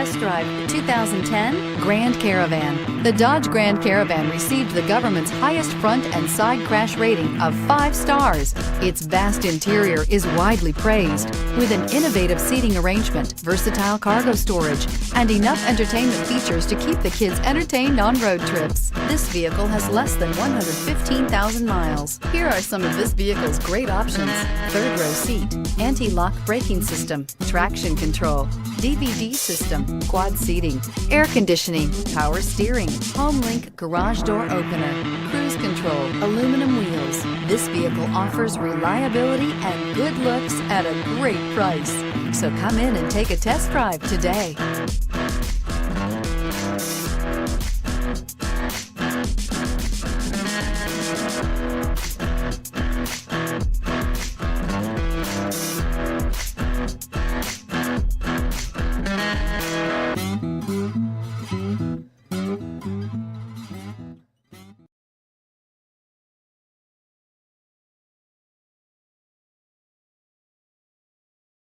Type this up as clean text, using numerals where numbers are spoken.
test drive the 2010 Grand Caravan. The Dodge Grand Caravan received the government's highest front and side crash rating of 5 stars. Its vast interior is widely praised, with an innovative seating arrangement, versatile cargo storage, and enough entertainment features to keep the kids entertained on road trips. This vehicle has less than 115,000 miles. Here are some of this vehicle's great options: third row seat, anti-lock braking system, traction control, DVD system, quad seating, air conditioning, power steering, HomeLink garage door opener, cruise control, aluminum wheels. This vehicle offers reliability and good looks at a great price. So come in and take a test drive today.